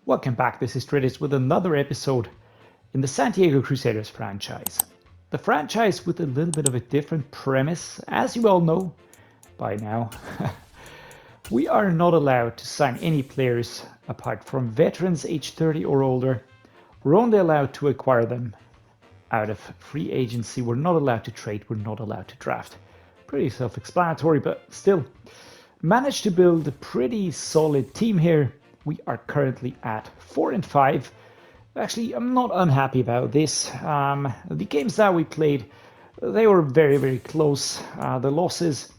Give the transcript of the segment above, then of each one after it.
Welcome back, this is Dreddeus with another episode in the San Diego Crusaders franchise. The franchise with a little bit of a different premise, as you all know by now. We are not allowed to sign any players apart from veterans age 30 or older. We're only allowed to acquire them out of free agency. We're not allowed to trade, we're not allowed to draft. Pretty self-explanatory, but still. Managed to build a pretty solid team here. We are currently at 4-5. Actually, I'm not unhappy about this. The games that we played, they were very, very close. The losses,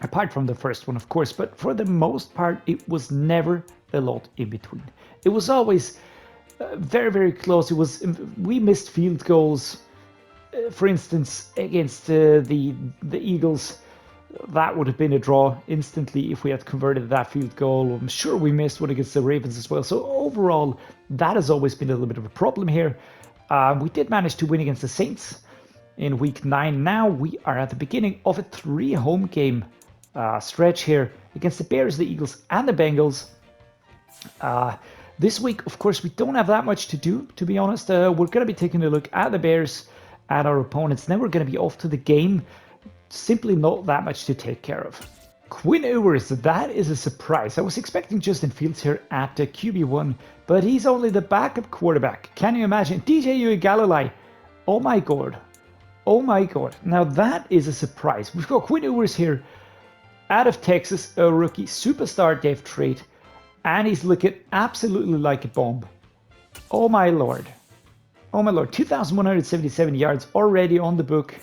apart from the first one, of course, but for the most part, it was never a lot in between. It was always very, very close. We missed field goals. For instance, against the Eagles. That would have been a draw instantly if we had converted that field goal. I'm sure we missed one against the Ravens as well. So overall, that has always been a little bit of a problem here. We did manage to win against the Saints in week 9. Now we are at the beginning of a 3 home game stretch here against the Bears, the Eagles, and the Bengals. This week, of course, we don't have that much to do, to be honest. We're going to be taking a look at the Bears, at our opponents. Then we're going to be off to the game. Simply not that much to take care of. Quinn EWERS, that is a surprise. I was expecting Justin Fields here at QB1, but he's only the backup quarterback. Can you imagine? DJ Uigalilei. Oh my god. Oh my god. Now that is a surprise. We've got Quinn EWERS here out of Texas, a rookie superstar dev trait, and he's looking absolutely like a bomb. Oh my lord. Oh my lord. 2,177 yards already on the book.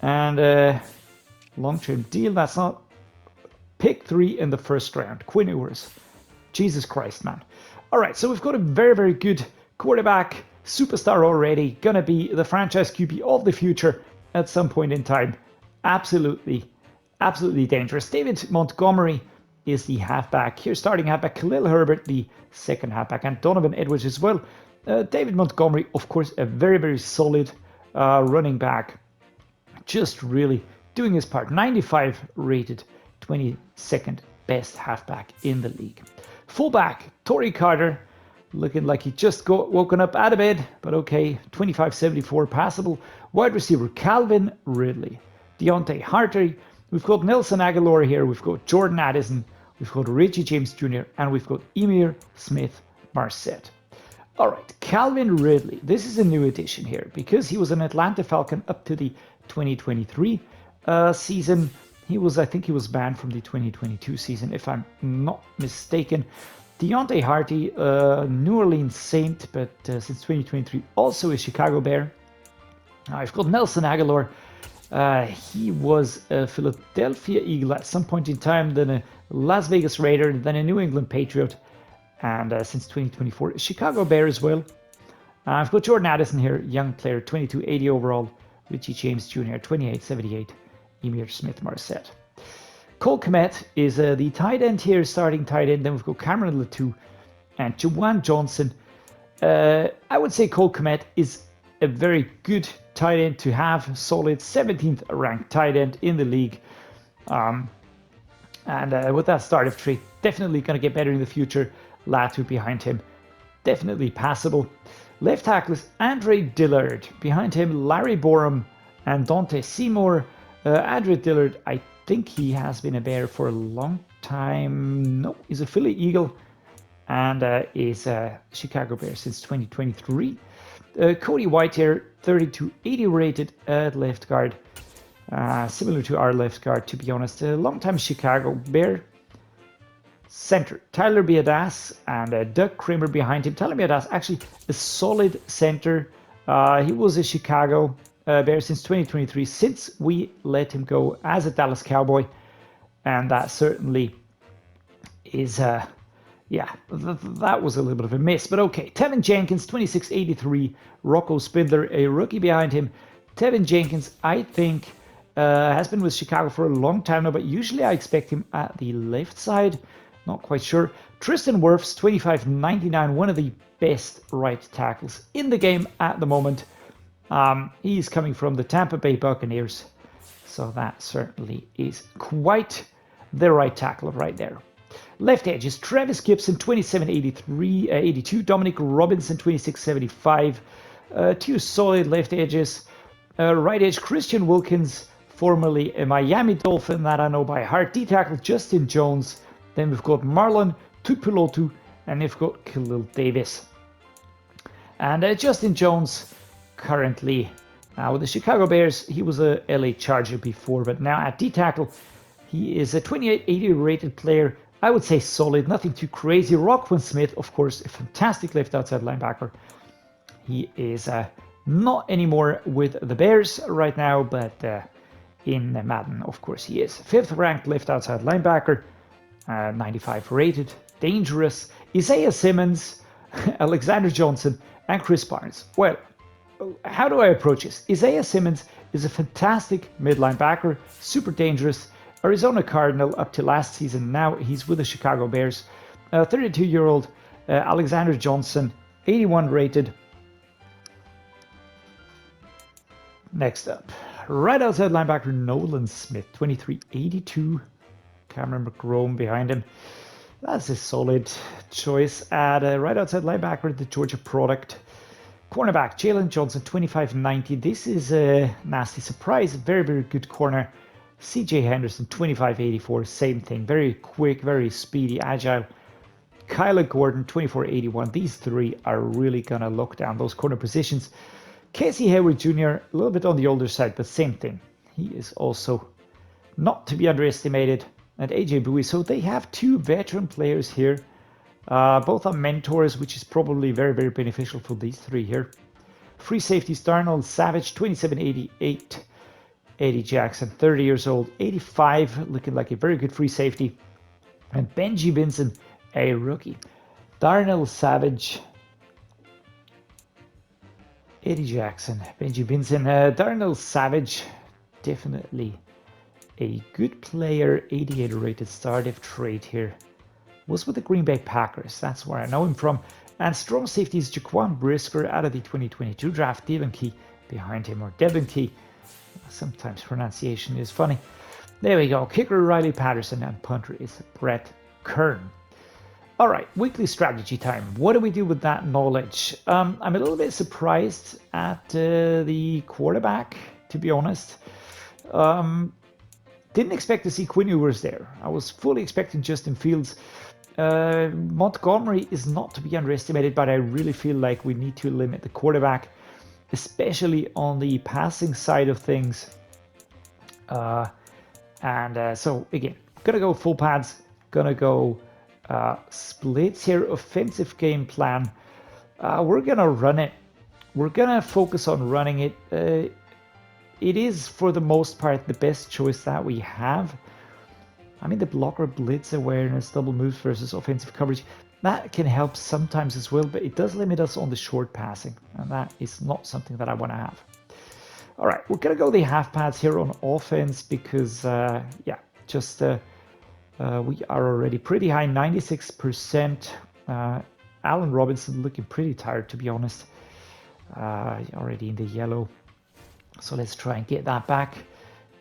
And long-term deal, that's not pick 3 in the first round. Quinn EWERS. Jesus Christ, man. All right, so we've got a very, very good quarterback, superstar already, gonna be the franchise QB of the future at some point in time. Absolutely, absolutely dangerous. David Montgomery is the halfback here, starting halfback. Khalil Herbert, the second halfback, and Donovan Edwards as well. David Montgomery, of course, a very, very solid running back. Just really doing his part. 95 rated, 22nd best halfback in the league. Fullback, Torrey Carter, looking like he just woken up out of bed, but okay, 25-74 passable. Wide receiver, Calvin Ridley. Deontay Harter. We've got Nelson Aguilar here. We've got Jordan Addison. We've got Richie James Jr. And we've got Emir Smith-Marset. All right, Calvin Ridley. This is a new addition here because he was an Atlanta Falcon up to the 2023 season. I think he was banned from the 2022 season, if I'm not mistaken. Deontay Harty, New Orleans Saint, but since 2023 also a Chicago Bear. I've got Nelson Aguilar. He was a Philadelphia Eagle at some point in time, then a Las Vegas Raider, then a New England Patriot, and since 2024 a Chicago Bear as well. I've got Jordan Addison here, young player, 2280 overall. Richie James Jr., 28-78, Emir Smith-Marset. Cole Kmet is the tight end here, starting tight end. Then we've got Cameron Latou and Juwan Johnson. I would say Cole Kmet is a very good tight end to have, solid 17th ranked tight end in the league. And with that start of trait, definitely going to get better in the future. Latou behind him, definitely passable. Left tackle is Andre Dillard. Behind him, Larry Borum and Dante Seymour. Andre Dillard, I think he has been a Bear for a long time. No, he's a Philly Eagle and is a Chicago Bear since 2023. Cody White here, 3280 rated at left guard. Similar to our left guard, to be honest. A long-time Chicago Bear. Center, Tyler Biadasz and Doug Kramer behind him. Tyler Biadasz, actually a solid center. He was a Chicago Bear since 2023, since we let him go as a Dallas Cowboy. And that certainly is, that was a little bit of a miss. But okay, Tevin Jenkins, 2683. Rocco Spindler, a rookie behind him. Tevin Jenkins, I think, has been with Chicago for a long time now, but usually I expect him at the left side. Not quite sure. Tristan Wirfs, 25.99, one of the best right tackles in the game at the moment. He's coming from the Tampa Bay Buccaneers, so that certainly is quite the right tackle right there. Left edges, Travis Gibson, 82. Dominic Robinson, 2675. Two solid left edges. Right edge, Christian Wilkins, formerly a Miami Dolphin that I know by heart. D-tackle, Justin Jones. Then we've got Marlon Tupulotu, and we've got Khalil Davis. And Justin Jones, currently with the Chicago Bears. He was a LA Charger before, but now at D-tackle, he is a 2880 rated player. I would say solid, nothing too crazy. Roquan Smith, of course, a fantastic left outside linebacker. He is not anymore with the Bears right now, but in Madden, of course, he is. 5th ranked left outside linebacker, 95 rated, dangerous. Isaiah Simmons, Alexander Johnson, and Chris Barnes. Well, how do I approach this? Isaiah Simmons is a fantastic mid linebacker, super dangerous. Arizona Cardinal up to last season. Now he's with the Chicago Bears. 32-year-old Alexander Johnson, 81 rated. Next up, right outside linebacker Nolan Smith, 2382. Cameron McGrone behind him. That's a solid choice. At right outside linebacker, the Georgia product. Cornerback Jalen Johnson, 2590. This is a nasty surprise. Very, very good corner. CJ Henderson, 2584. Same thing. Very quick, very speedy, agile. Kyler Gordon, 2481. These three are really going to lock down those corner positions. Casey Hayward Jr., a little bit on the older side, but same thing. He is also not to be underestimated. And AJ Bowie. So they have two veteran players here. Both are mentors, which is probably very, very beneficial for these three here. Free safeties, Darnell Savage, 2788. Eddie Jackson, 30 years old, 85, looking like a very good free safety. And Benji Vincent, a rookie. Darnell Savage, Eddie Jackson, Benji Vincent, Darnell Savage, definitely a good player, 88 rated stardive trade here. Was with the Green Bay Packers, that's where I know him from. And strong safeties, Jaquan Brisker out of the 2022 draft, Devin Key behind him, or Devin Key. Sometimes pronunciation is funny. There we go. Kicker Riley Patterson, and punter is Brett Kern. All right, weekly strategy time. What do we do with that knowledge? I'm a little bit surprised at the quarterback, to be honest. Didn't expect to see Quinn Ewers there. I was fully expecting Justin Fields. Montgomery is not to be underestimated, but I really feel like we need to limit the quarterback, especially on the passing side of things. So again, gonna go full pads, gonna go splits here, offensive game plan. We're gonna run it. We're gonna focus on running it. It is, for the most part, the best choice that we have. I mean, the blocker blitz awareness, double moves versus offensive coverage, that can help sometimes as well, but it does limit us on the short passing, and that is not something that I want to have. All right, we're going to go the half pads here on offense because, we are already pretty high, 96%. Allen Robinson looking pretty tired, to be honest, already in the yellow. So let's try and get that back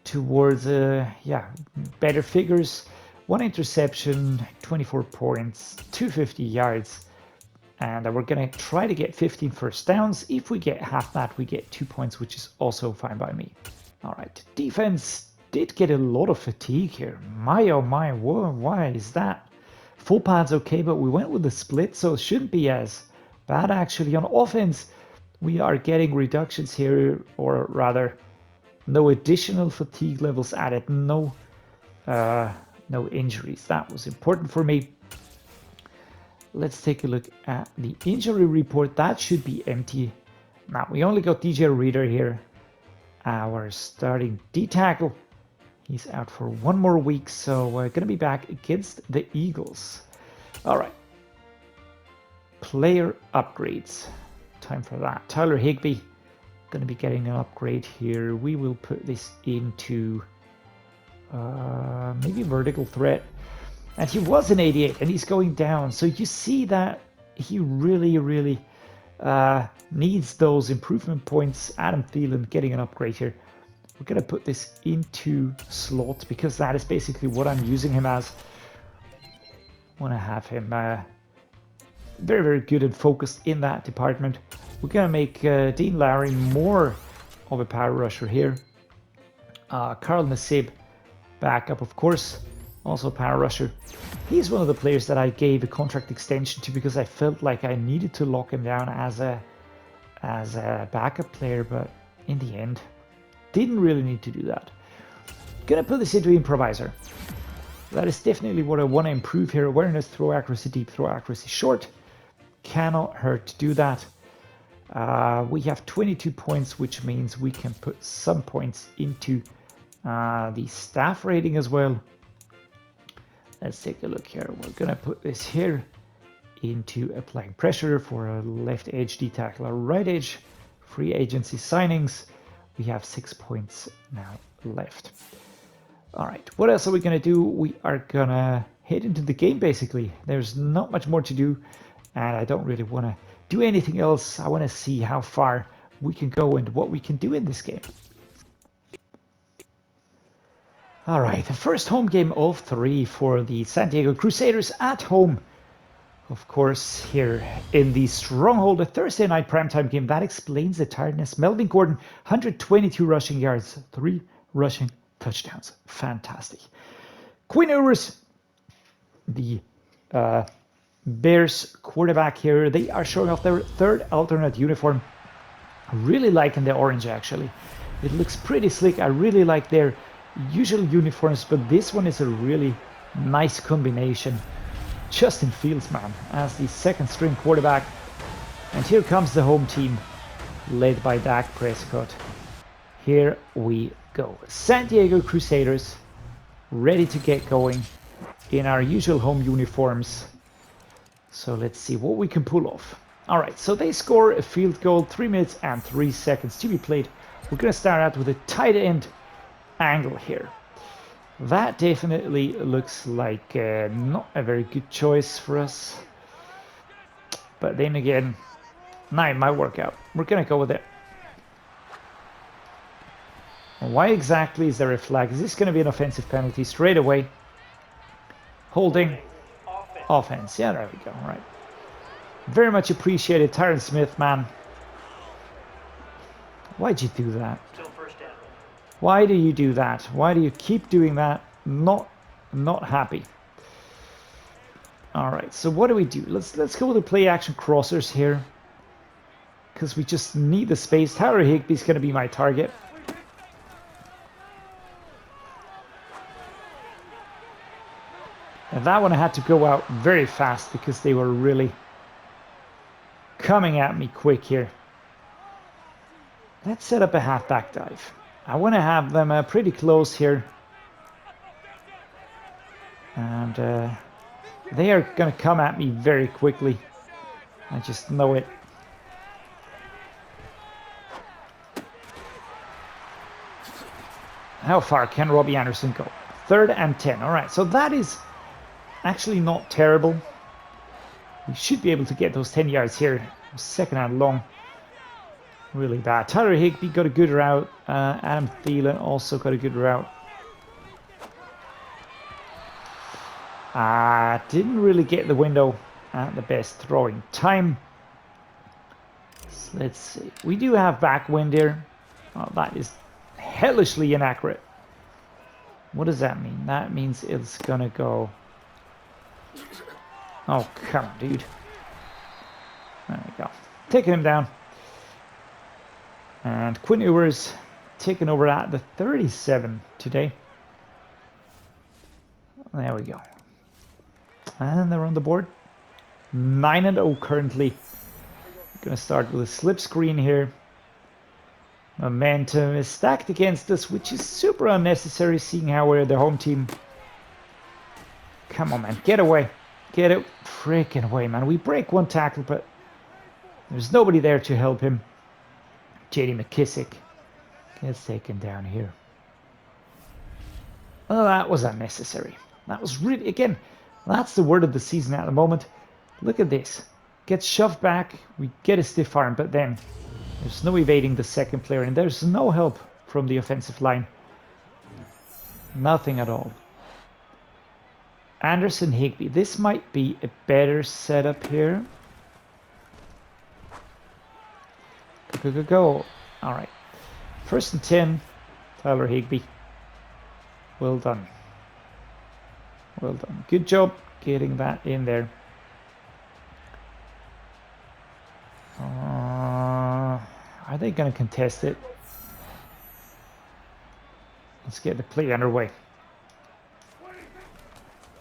towards, better figures. 1 interception, 24 points, 250 yards. And we're going to try to get 15 first downs. If we get half that, we get 2 points, which is also fine by me. All right, defense did get a lot of fatigue here. My, oh my, whoa, why is that? Full pads okay, but we went with the split, so it shouldn't be as bad actually. On offense, we are getting reductions here, or rather, no additional fatigue levels added, no injuries. That was important for me. Let's take a look at the injury report. That should be empty. Now, we only got DJ Reader here, our starting D-tackle. He's out for 1 more week, so we're going to be back against the Eagles. All right. Player upgrades. Time for that. Tyler Higbee, going to be getting an upgrade here. We will put this into maybe vertical threat. And he was an 88, and he's going down. So you see that he really, really needs those improvement points. Adam Thielen getting an upgrade here. We're going to put this into slot because that is basically what I'm using him as. Want to have him very, very good and focused in that department. We're going to make Dean Lowry more of a power rusher here. Carl Nassib, backup, of course, also a power rusher. He's one of the players that I gave a contract extension to because I felt like I needed to lock him down as a backup player, but in the end, didn't really need to do that. Gonna put this into improviser. That is definitely what I want to improve here. Awareness, throw accuracy, deep throw accuracy, short. Cannot hurt to do that. We have 22 points, which means we can put some points into the staff rating as well. Let's take a look here. We're gonna put this here into applying pressure for a left edge D tackle, a right edge, free agency signings. We have 6 points now left. All right, what else are we gonna do? We are gonna head into the game basically. There's not much more to do, and I don't really want to do anything else. I want to see how far we can go and what we can do in this game. All right, the first home game of 3 for the San Diego Crusaders at home. Of course, here in the Stronghold, a Thursday night primetime game. That explains the tiredness. Melvin Gordon, 122 rushing yards, 3 rushing touchdowns. Fantastic. Quinn Ewers, the Bears quarterback here. They are showing off their 3rd alternate uniform. I really liking the orange, actually. It looks pretty slick. I really like their usual uniforms, but this one is a really nice combination. Justin Fields, man, as the 2nd string quarterback. And here comes the home team, led by Dak Prescott. Here we go. San Diego Crusaders, ready to get going in our usual home uniforms. So let's see what we can pull off. All right, so they score a field goal, 3 minutes and 3 seconds to be played. We're going to start out with a tight end angle here. That definitely looks like not a very good choice for us. But then again, now it might work out. We're going to go with it. Why exactly is there a flag? Is this going to be an offensive penalty straight away? Holding. Offense. Yeah, there we go. All right. Very much appreciated, Tyron Smith, man. Why'd you do that? Why do you do that? Why do you keep doing that? Not happy. All right. So what do we do? Let's go with the play action crossers here, because we just need the space. Tyler Higbee's going to be my target. And that one I had to go out very fast because they were really coming at me quick here. Let's set up a halfback dive. I want to have them pretty close here. And they are going to come at me very quickly. I just know it. How far can Robbie Anderson go? 3rd and 10. All right, so that is actually not terrible. We should be able to get those 10 yards here. 2nd and long. Really bad. Tyler Higbee got a good route. Adam Thielen also got a good route. Didn't really get the window at the best throwing time. So let's see. We do have backwind here. Oh, that is hellishly inaccurate. What does that mean? That means it's gonna go... Oh, come on, dude. There we go. Taking him down. And Quinn Ewers taking over at the 37 today. There we go. And they're on the board. 9-0 currently. Gonna start with a slip screen here. Momentum is stacked against us, which is super unnecessary seeing how we're the home team. Come on, man. Get away. Get it freaking away, man. We break one tackle, but there's nobody there to help him. J.D. McKissick gets taken down here. Well, that was unnecessary. That was really, again, that's the word of the season at the moment. Look at this. Gets shoved back. We get a stiff arm, but then there's no evading the second player, and there's no help from the offensive line. Nothing at all. Anderson, Higbee. This might be a better setup here. Go. All right. 1st and 10. Tyler Higbee. Well done. Well done. Good job getting that in there. Are they going to contest it? Let's get the play underway.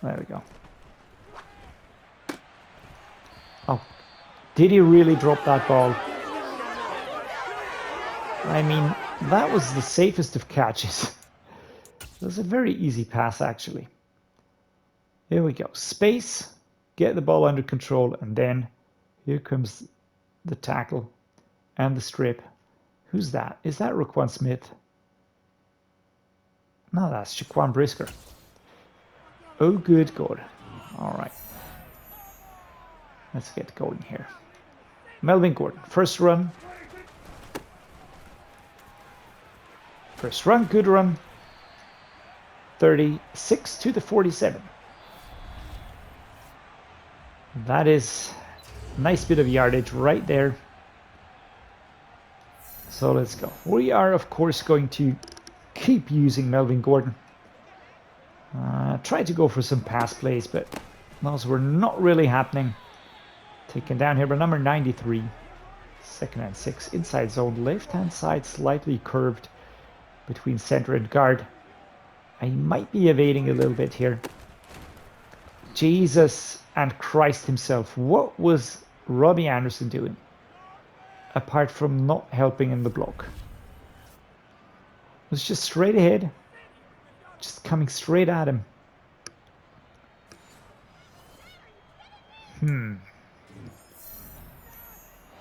There we go. Oh, did he really drop that ball? I mean, that was the safest of catches. It was a very easy pass, actually. Here we go. Space, get the ball under control, and then here comes the tackle and the strip. Who's that? Is that Roquan Smith? No, that's Shaquan Brisker. Oh, good God. All right. Let's get going here. Melvin Gordon, first run. First run, good run. 36 to the 47. That is a nice bit of yardage right there. So let's go. We are, of course, going to keep using Melvin Gordon. Try to go for some pass plays, but those were not really happening. Taken down here by number 93. 2nd and 6. Inside zone. Left-hand side slightly curved between center and guard. I might be evading a little bit here. Jesus and Christ himself. What was Robbie Anderson doing? Apart from not helping in the block. It was just straight ahead. Just coming straight at him.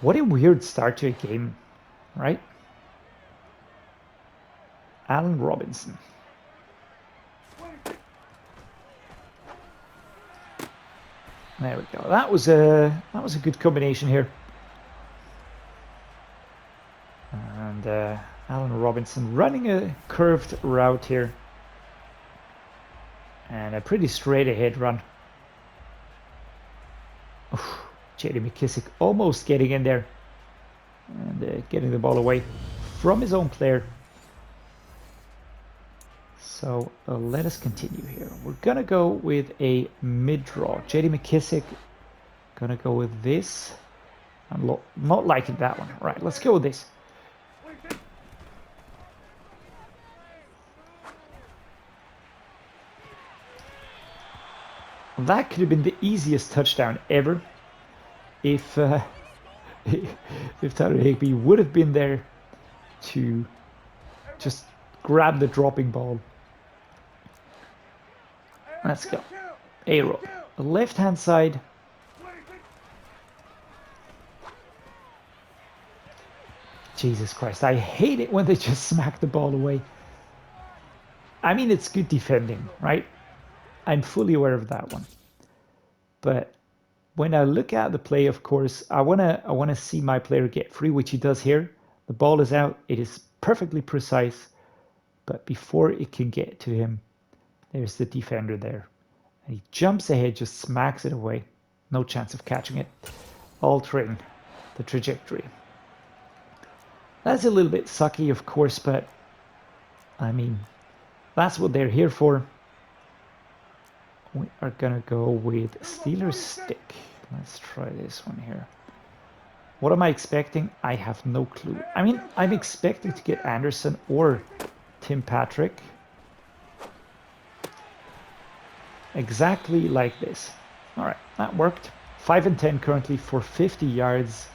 What a weird start to a game, right? Allen Robinson. There we go. That was a good combination here. And Allen Robinson running a curved route here. And a pretty straight ahead run. J.D. McKissick almost getting in there. And getting the ball away from his own player. So let us continue here. We're going to go with a mid-draw. J.D. McKissick. Going to go with this. I'm not liking that one. Right, let's go with this. That could have been the easiest touchdown ever if Tyler Higbee would have been there to just grab the dropping ball. Let's go. A-roll. The left-hand side. Jesus Christ, I hate it when they just smack the ball away. I mean, it's good defending, right? I'm fully aware of that one. But when I look at the play, of course, I wanna see my player get free, which he does here. The ball is out. It is perfectly precise. But before it can get to him, there's the defender there. And he jumps ahead, just smacks it away. No chance of catching it. Altering the trajectory. That's a little bit sucky, of course, but I mean, that's what they're here for. We are gonna go with Steelers stick. Let's try this one here. What am I expecting? I have no clue. I mean, I'm expecting to get Anderson or Tim Patrick. Exactly like this. All right, that worked. 5 and 10 currently for 50 yards.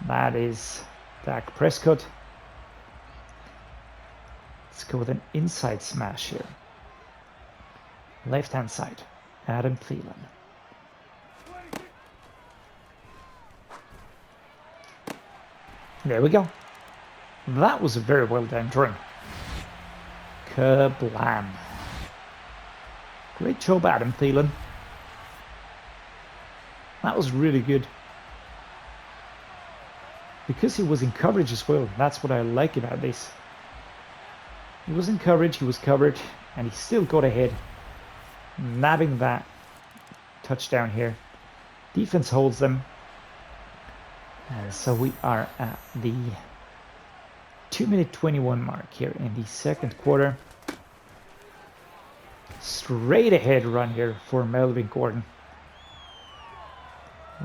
That is Dak Prescott. Let's go with an inside smash here. Left-hand side, Adam Thielen. There we go. That was a very well done run. Kablam. Great job, Adam Thielen. That was really good. Because he was in coverage as well, that's what I like about this. He was in coverage, he was covered, and he still got ahead. nabbing that touchdown here. Defense holds them. And so we are at the 2-minute 21 mark here in the second quarter. Straight ahead run here for Melvin Gordon.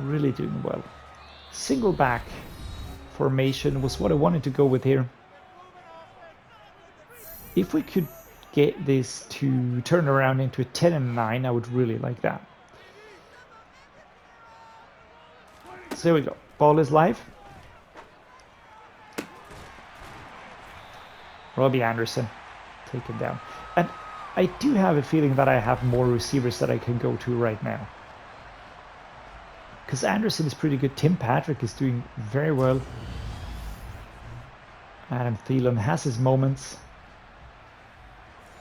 Really doing well. Single back formation was what I wanted to go with here. If we could get this to turn around into a 10-9, I would really like that. So there we go. Ball is live. Robbie Anderson taken down. And I do have a feeling that I have more receivers that I can go to right now. Because Anderson is pretty good. Tim Patrick is doing very well. Adam Thielen has his moments.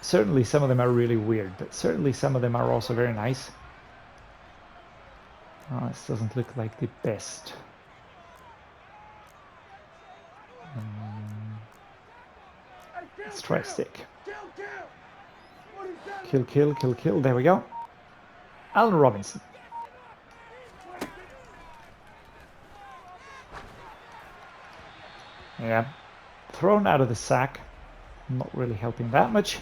Certainly some of them are really weird, but certainly some of them are also very nice. Oh, this doesn't look like the best. Let's try stick. Kill, kill, kill, kill. There we go. Allen Robinson. Yeah. Thrown out of the sack. Not really helping that much.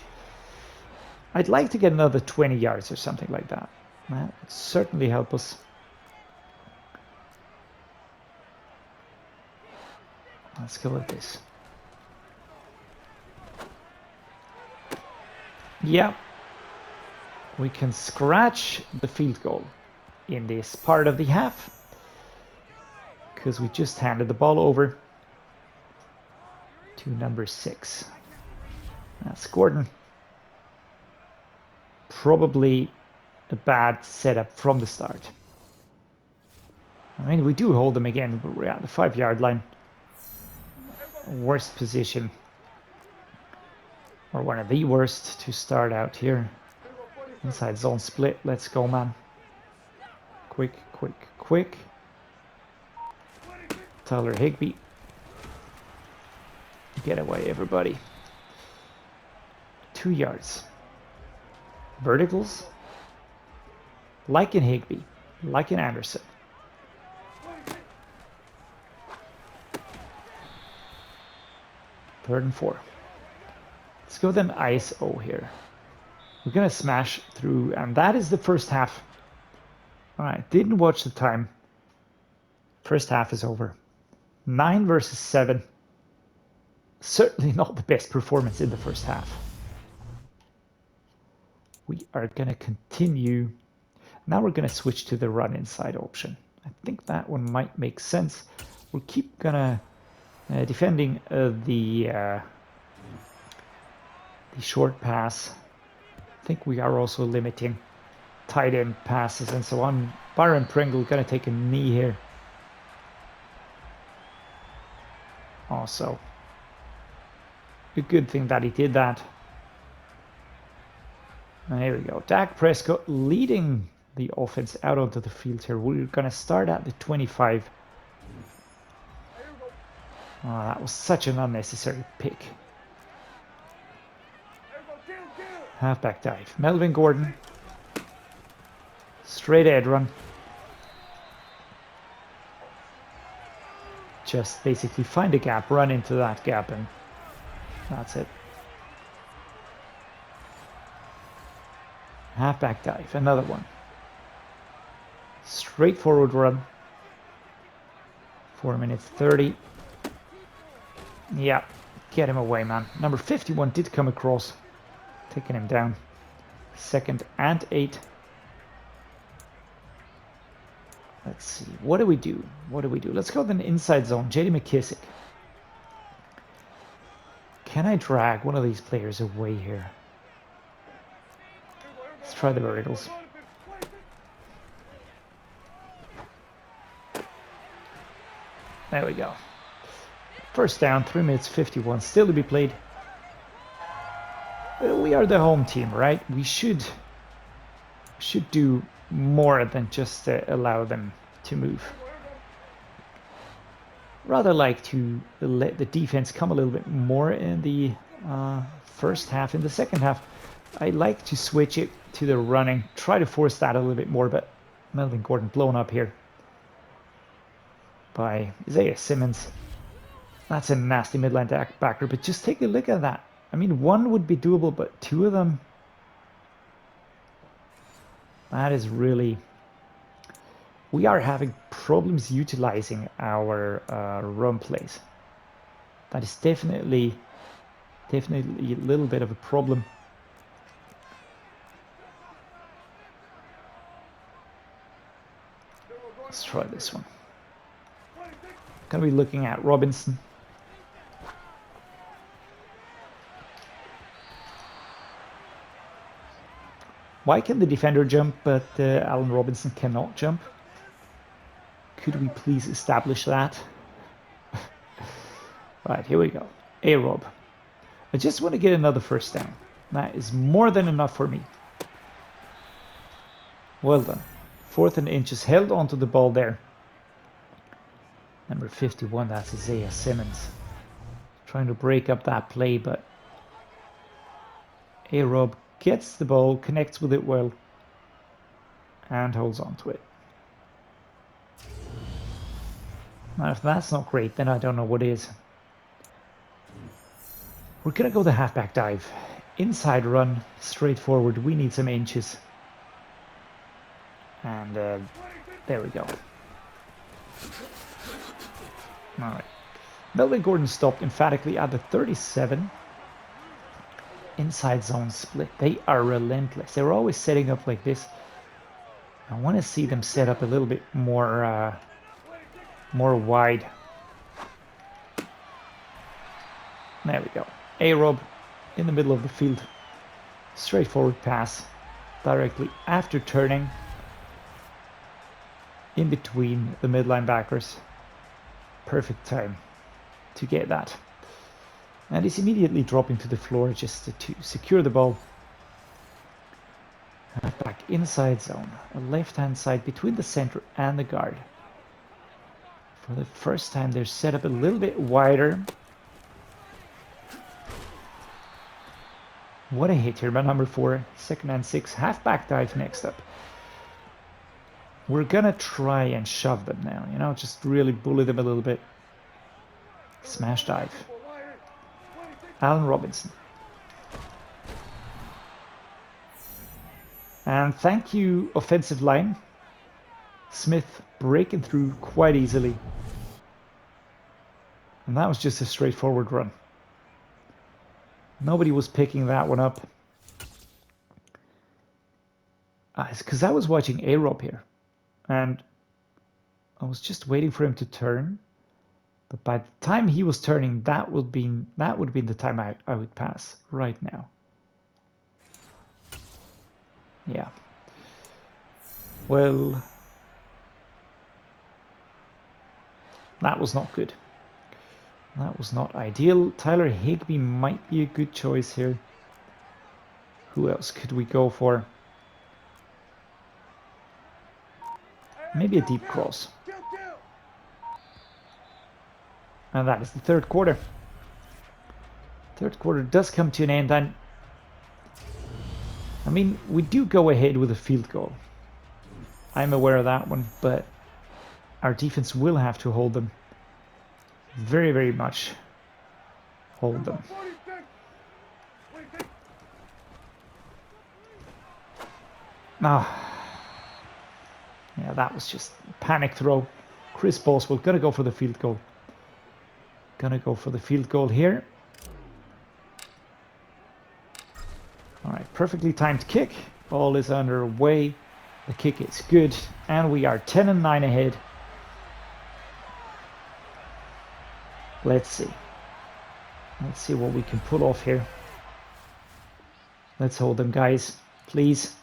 I'd like to get another 20 yards or something like that. That would certainly help us. Let's go with this. Yeah. We can scratch the field goal in this part of the half. Because we just handed the ball over to number 6. That's Gordon. Probably a bad setup from the start. I mean, we do hold them again, but we're at the 5-yard line. Worst position. Or one of the worst to start out here. Inside zone split. Let's go, man. Quick, quick, quick. Tyler Higbee. Get away, everybody. 2 yards. Verticals. Like in Higbee. Like in Anderson. Third and 4. Let's go then ISO here. We're going to smash through, and that is the first half. All right, didn't watch the time. First half is over. 9 versus 7. Certainly not the best performance in the first half. We are going to continue. Now we're going to switch to the run inside option. I think that one might make sense. We'll keep going to defending the short pass. I think we are also limiting tight end passes and so on. Byron Pringle going to take a knee here. Also, a good thing that he did that. And here we go. Dak Prescott leading the offense out onto the field here. We're going to start at the 25. Oh, that was such an unnecessary pick. Halfback dive. Melvin Gordon. Straight ahead run. Just basically find a gap, run into that gap, and that's it. Halfback dive, another one. Straightforward run. 4 minutes 30. Yeah, get him away, man. Number 51 did come across, taking him down. 2nd and 8. Let's see, what do we do? What do we do? Let's go then inside zone. J.D. McKissick. Can I drag one of these players away here? Let's try the verticals. There we go. First down, 3 minutes 51, still to be played. We are the home team, right? We should do more than just allow them to move. Rather like to let the defense come a little bit more in the first half. In the second half, I like to switch it to the running. Try to force that a little bit more, but Melvin Gordon blown up here by Isaiah Simmons. That's a nasty midline backer, but just take a look at that. I mean, one would be doable, but two of them, that is really... We are having problems utilizing our run plays. That is definitely a little bit of a problem. Let's try this one. Gonna be looking at Robinson. Why can the defender jump, but Allen Robinson cannot jump? Could we please establish that? Right, here we go. A-Rob. I just want to get another first down. That is more than enough for me. Well done. 4th and inches, held onto the ball there. Number 51, that's Isaiah Simmons. Trying to break up that play, but A-Rob gets the ball, connects with it well, and holds on to it. Now, if that's not great, then I don't know what is. We're going to go the halfback dive. Inside run, straightforward. We need some inches. And there we go. All right. Melvin Gordon stopped emphatically at the 37. Inside zone split. They are relentless. They're always setting up like this. I want to see them set up a little bit more wide. There we go. A-Rob in the middle of the field. Straightforward pass directly after turning in between the midline backers. Perfect time to get that. And he's immediately dropping to the floor just to secure the ball. Back inside zone. A left-hand side between the center and the guard. For the first time, they're set up a little bit wider. What a hit here by number 4. 2nd and 6. Halfback dive next up. We're going to try and shove them now. You know, just really bully them a little bit. Smash dive. Allen Robinson. And thank you, offensive line. Smith breaking through quite easily. And that was just a straightforward run. Nobody was picking that one up. It's because I was watching A-Rob here. And I was just waiting for him to turn. But by the time he was turning, that would have been the time I would pass right now. Yeah. Well, that was not good. That was not ideal. Tyler Higbee might be a good choice here. Who else could we go for? Maybe a deep cross. And that is the 3rd quarter. 3rd quarter does come to an end, and I mean, we do go ahead with a field goal. I'm aware of that one, but our defense will have to hold them. Very, very much hold them. Yeah, that was just a panic throw. Chris Boswell gonna go for the field goal. Gonna go for the field goal here. All right, perfectly timed kick. Ball is underway. The kick is good, and we are 10-9 ahead. Let's see. Let's see what we can pull off here. Let's hold them, guys, please.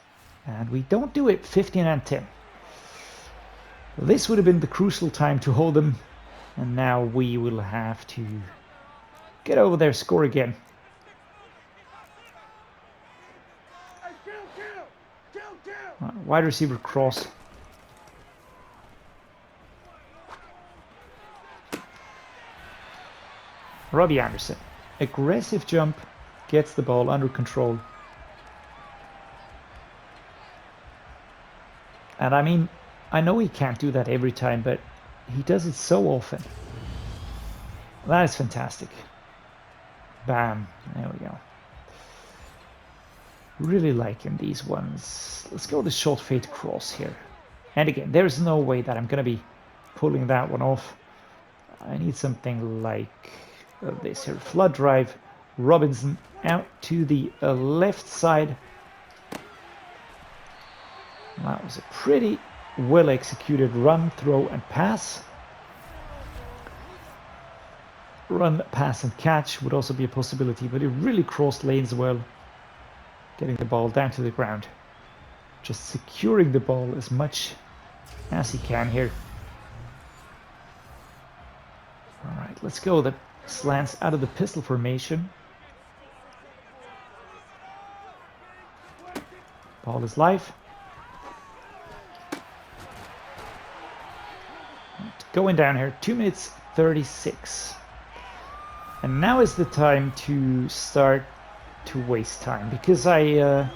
And we don't do it. 15-10. This would have been the crucial time to hold them. And now we will have to get over there, score again. Wide receiver cross. Robbie Anderson. Aggressive jump. Gets the ball under control. And I mean, I know he can't do that every time, but he does it so often. That is fantastic. Bam. There we go. Really liking these ones. Let's go the short fade cross here. And again, there's no way that I'm going to be pulling that one off. I need something like this here. Flood drive. Robinson out to the left side. That was a pretty well executed run, throw, and pass. Run, pass, and catch would also be a possibility, but it really crossed lanes well. Getting the ball down to the ground. Just securing the ball as much as he can here. All right, let's go. The slants out of the pistol formation. Ball is live. Right, going down here, 2 minutes 36. And now is the time to start to waste time, because I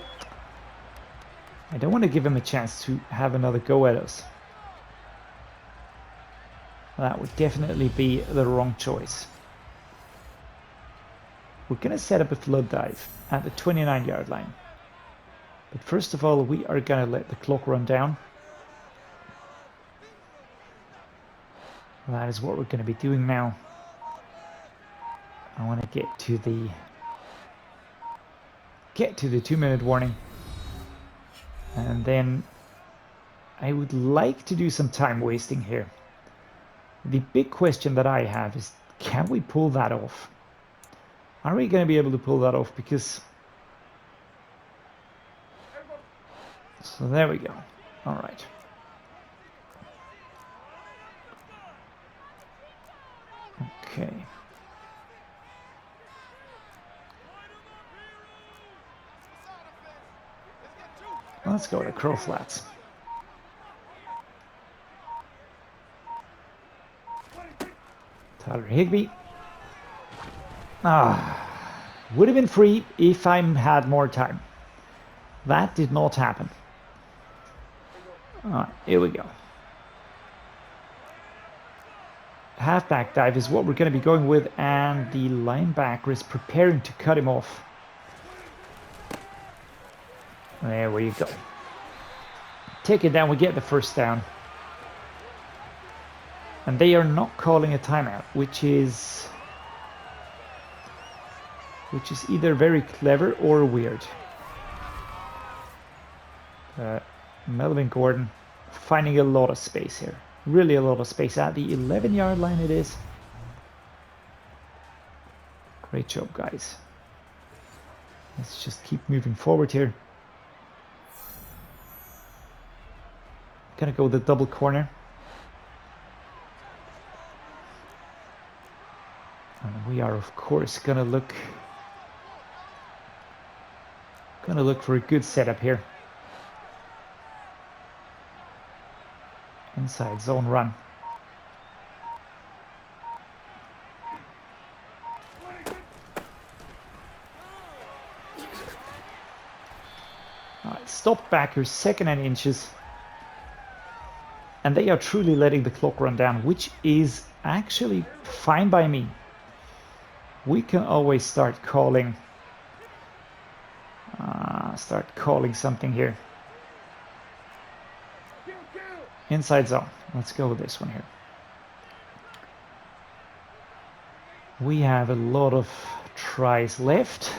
don't want to give him a chance to have another go at us. That would definitely be the wrong choice. We're going to set up a flood dive at the 29-yard line. But first of all, we are going to let the clock run down. That is what we're going to be doing now. I want to get to the 2-minute warning. And then I would like to do some time wasting here. The big question that I have is, can we pull that off? Are we going to be able to pull that off? Because... So there we go. All right. Okay. Let's go to curl flats. Tyler Higbee. Would have been free if I had more time. That did not happen. All right, here we go. Halfback dive is what we're going to be going with, and the linebacker is preparing to cut him off. There we go. Take it down, we get the first down. And they are not calling a timeout, which is either very clever or weird. Melvin Gordon finding a lot of space here. Really a lot of space. At the 11-yard line it is. Great job, guys. Let's just keep moving forward here. Gonna go with the double corner. And we are of course gonna look for a good setup here. Inside zone run. All right, stop backers, 2nd and inches. And they are truly letting the clock run down, which is actually fine by me. We can always start calling something here. Inside zone. Let's go with this one here. We have a lot of tries left.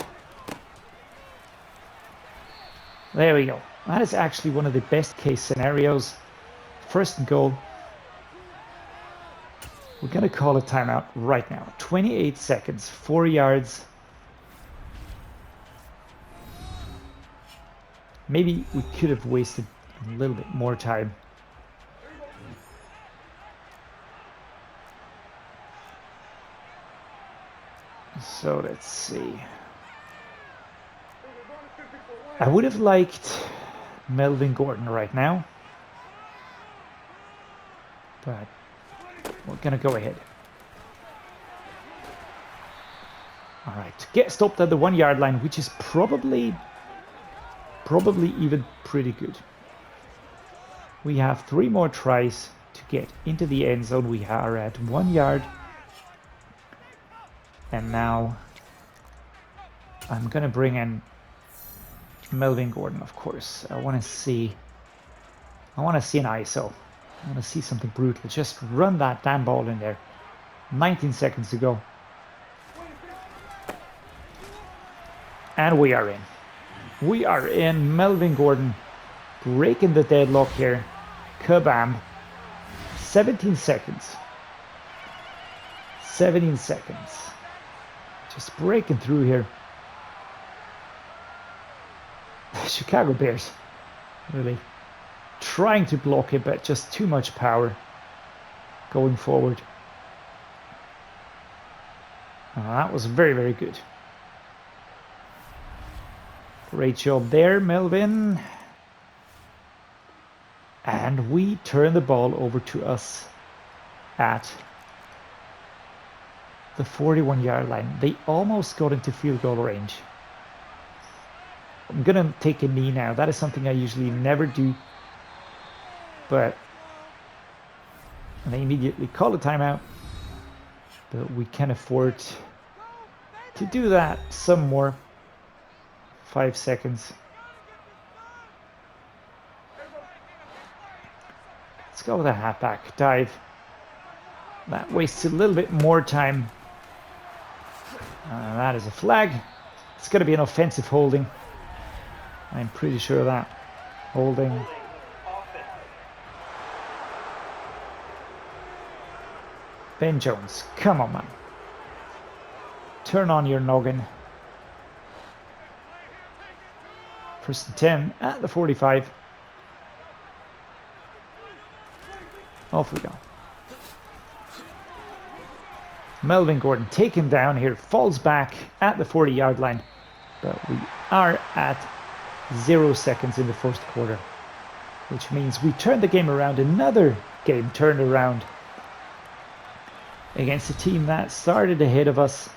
There we go. That is actually one of the best case scenarios. 1st and goal. We're going to call a timeout right now. 28 seconds, 4 yards. Maybe we could have wasted a little bit more time. So let's see. I would have liked Melvin Gordon right now, but we're gonna go ahead. All right, get stopped at the 1-yard line, which is probably even pretty good. We have 3 more tries to get into the end zone. We are at 1 yard. And now I'm going to bring in Melvin Gordon, of course. I want to see an ISO. I want to see something brutal. Just run that damn ball in there. 19 seconds to go. And we are in. We are in. Melvin Gordon breaking the deadlock here. Kabam. 17 seconds. 17 seconds. Just breaking through here. Chicago Bears really trying to block it, but just too much power going forward. That was very, very good. Great job there, Melvin. And we turn the ball over to us at the 41-yard line. They almost got into field goal range. I'm going to take a knee now. That is something I usually never do. But they immediately call a timeout. But we can afford to do that some more. 5 seconds. Let's go with a halfback dive. That wastes a little bit more time. That is a flag. It's going to be an offensive holding. I'm pretty sure of that. Holding. Ben Jones, come on, man. Turn on your noggin. First and 10 at the 45. Off we go. Melvin Gordon taken down here, falls back at the 40-yard line. But we are at 0 seconds in the first quarter, which means we turned the game around. Another game turned around against a team that started ahead of us,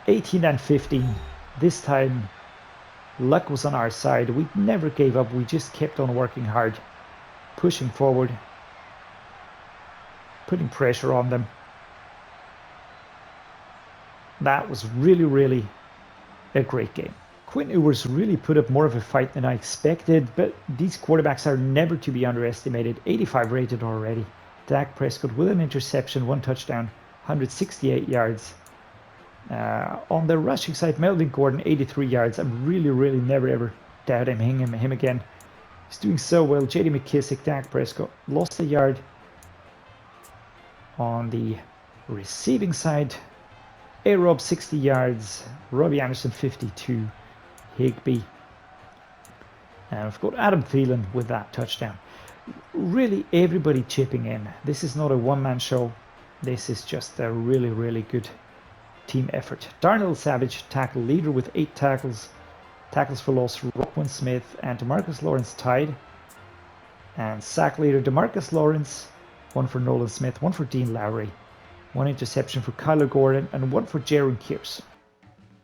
18-15. This time, luck was on our side. We never gave up. We just kept on working hard, pushing forward, putting pressure on them. That was really, really a great game. Quinn Ewers really put up more of a fight than I expected, but these quarterbacks are never to be underestimated. 85 rated already. Dak Prescott with an interception, 1 touchdown, 168 yards. On the rushing side, Melvin Gordon, 83 yards. I'm really never ever doubting him again. He's doing so well. J.D. McKissick, Dak Prescott lost a yard. On the receiving side, A-Rob 60 yards, Robbie Anderson 52, Higbee. And I've got Adam Thielen with that touchdown. Really everybody chipping in. This is not a one-man show. This is just a really good team effort. Darnell Savage, tackle leader with 8 tackles. Tackles for loss, Roquan Smith and DeMarcus Lawrence tied. And sack leader, DeMarcus Lawrence, 1 for Nolan Smith, 1 for Dean Lowry. 1 interception for Kyler Gordon and 1 for Jaron Kearse.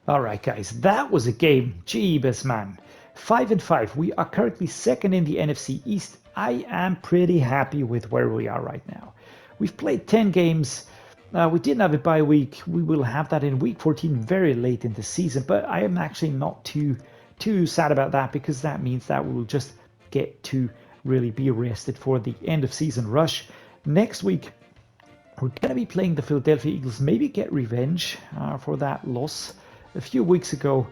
Alright guys, that was a game. Jeebus man. 5-5. We are currently second in the NFC East. I am pretty happy with where we are right now. We've played 10 games. We didn't have a bye week. We will have that in week 14 very late in the season, but I am actually not too sad about that, because that means that we will just get to really be rested for the end of season rush. Next week, we're going to be playing the Philadelphia Eagles, maybe get revenge for that loss a few weeks ago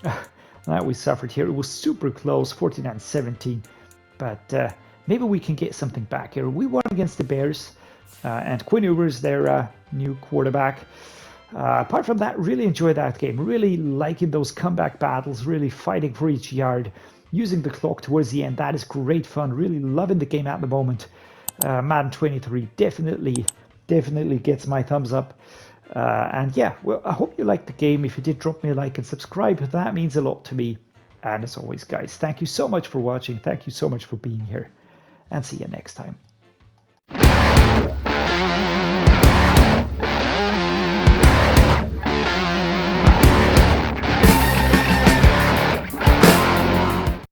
that we suffered here. It was super close, 49-17, but maybe we can get something back here. We won against the Bears, and Quinn Ewers, their new quarterback. Apart from that, really enjoyed that game. Really liking those comeback battles, really fighting for each yard, using the clock towards the end. That is great fun. Really loving the game at the moment. Madden 23 definitely gets my thumbs up. And yeah, well, I hope you liked the game. If you did, drop me a like and subscribe. That means a lot to me. And as always, guys, thank you so much for watching. Thank you so much for being here. And see you next time.